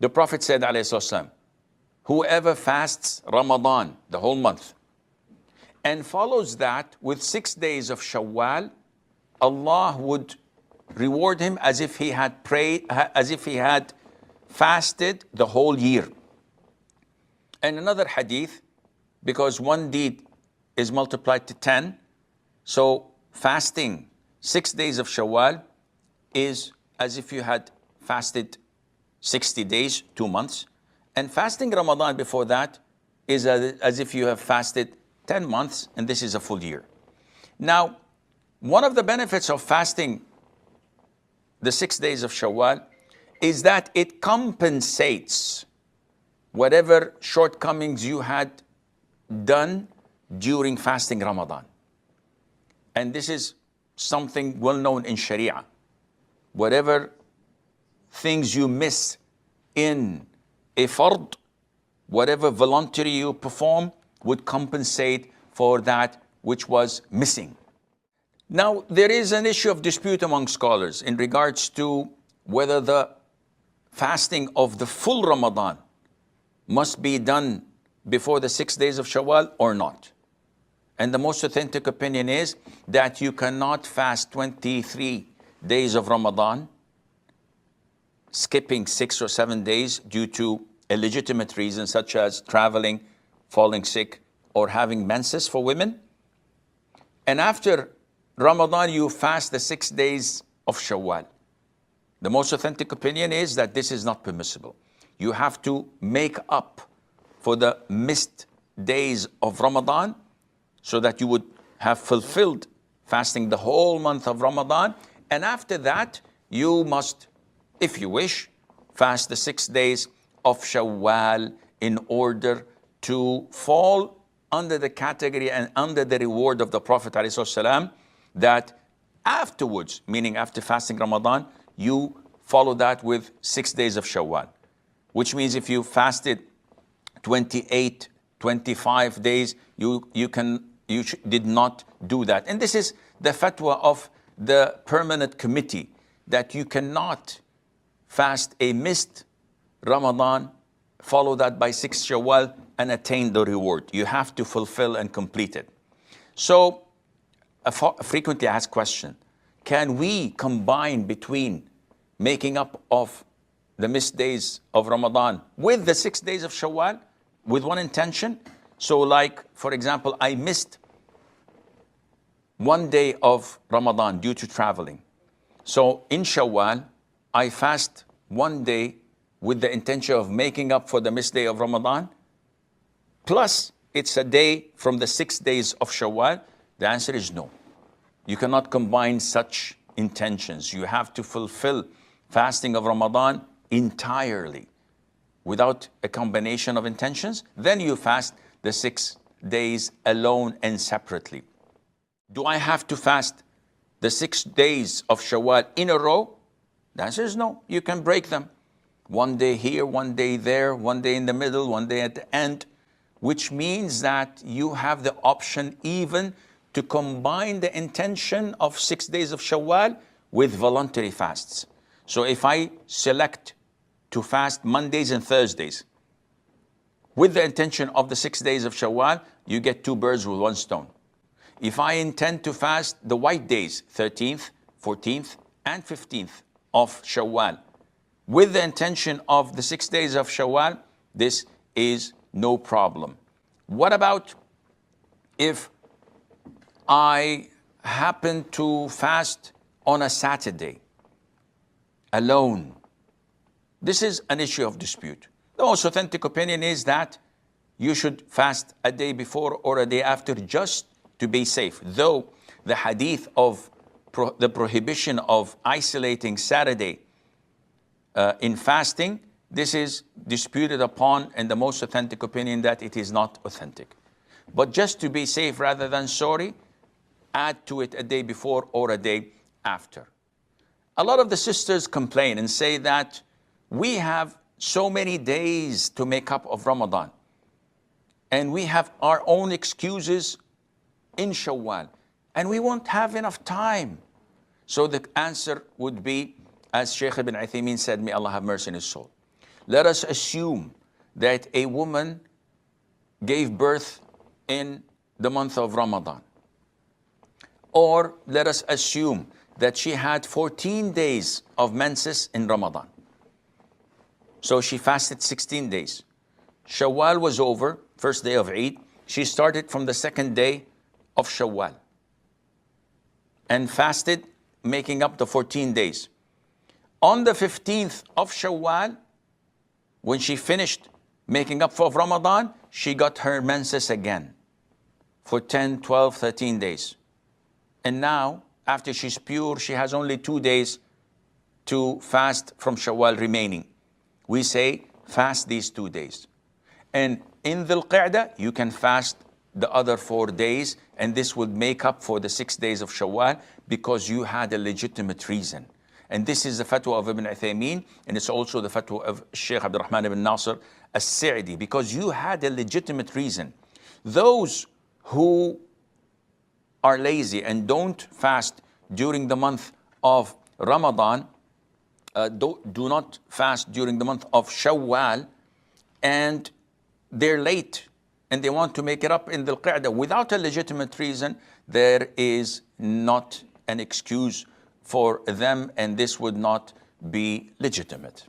The Prophet said, alayhi salam, whoever fasts Ramadan, the whole month, and follows that with 6 days of Shawwal, Allah would reward him as if he had prayed, as if he had fasted the whole year. And another hadith, because one deed is multiplied to 10, so fasting 6 days of Shawwal is as if you had fasted 60 days, 2 months. And fasting Ramadan before that is as if you have fasted 10 months, and this is a full year. Now, one of the benefits of fasting the 6 days of Shawwal is that it compensates whatever shortcomings you had done during fasting Ramadan. And this is something well known in Sharia. Whatever things you miss in a fard, whatever voluntary you perform would compensate for that which was missing. Now, there is an issue of dispute among scholars in regards to whether the fasting of the full Ramadan must be done before the 6 days of Shawwal or not. And the most authentic opinion is that you cannot fast 23 days of Ramadan, skipping 6 or 7 days due to a legitimate reason such as traveling, falling sick, or having menses for women. And after Ramadan, you fast the 6 days of Shawwal. The most authentic opinion is that this is not permissible. You have to make up for the missed days of Ramadan so that you would have fulfilled fasting the whole month of Ramadan. And after that, you must, if you wish, fast the 6 days of Shawwal in order to fall under the category and under the reward of the Prophet ﷺ, that afterwards, meaning after fasting Ramadan, you follow that with 6 days of Shawwal. Which means if you fasted 28, 25 days, you did not do that. And this is the fatwa of the permanent committee, that you cannot fast a missed Ramadan, follow that by 6 Shawwal and attain the reward. You have to fulfill and complete it. So a frequently asked question, can we combine between making up of the missed days of Ramadan with the 6 days of Shawwal with one intention? So like, for example, I missed 1 day of Ramadan due to traveling. So in Shawwal, I fast 1 day with the intention of making up for the missed day of Ramadan, plus it's a day from the 6 days of Shawwal. The answer is no. You cannot combine such intentions. You have to fulfill fasting of Ramadan entirely without a combination of intentions. Then you fast the 6 days alone and separately. Do I have to fast the 6 days of Shawwal in a row? The answer is no. You can break them. 1 day here, 1 day there, 1 day in the middle, 1 day at the end, which means that you have the option even to combine the intention of 6 days of Shawwal with voluntary fasts. So if I select to fast Mondays and Thursdays with the intention of the 6 days of Shawwal, you get 2 birds with 1 stone. If I intend to fast the white days, 13th, 14th, and 15th of Shawwal, with the intention of the 6 days of Shawwal, this is no problem. What about if I happen to fast on a Saturday alone? This is an issue of dispute. The most authentic opinion is that you should fast a day before or a day after just to be safe. Though the hadith of the prohibition of isolating Saturday in fasting, this is disputed upon, and the most authentic opinion that it is not authentic. But just to be safe rather than sorry, add to it a day before or a day after. A lot of the sisters complain and say that we have so many days to make up of Ramadan, and we have our own excuses in Shawwal, and we won't have enough time. So the answer would be, as Sheikh ibn Uthaymeen said, may Allah have mercy on his soul. Let us assume that a woman gave birth in the month of Ramadan. Or let us assume that she had 14 days of menses in Ramadan. So she fasted 16 days. Shawwal was over, first day of Eid. She started from the second day of Shawwal and fasted, making up the 14 days. On the 15th of Shawwal, when she finished making up for Ramadan, she got her menses again for 10, 12, 13 days. And now, after she's pure, she has only 2 days to fast from Shawwal remaining. We say, fast these 2 days. And in Dhul Qa'dah, you can fast the other 4 days, and this would make up for the 6 days of Shawwal because you had a legitimate reason. And this is the fatwa of Ibn Uthaymeen, and it's also the fatwa of Sheikh Abdul Rahman ibn Nasir as-Sa'di, because you had a legitimate reason. Those who are lazy and don't fast during the month of Ramadan, do not fast during the month of Shawwal, and they're late and they want to make it up in Dhul Qa'dah without a legitimate reason, there is not an excuse for them, and this would not be legitimate.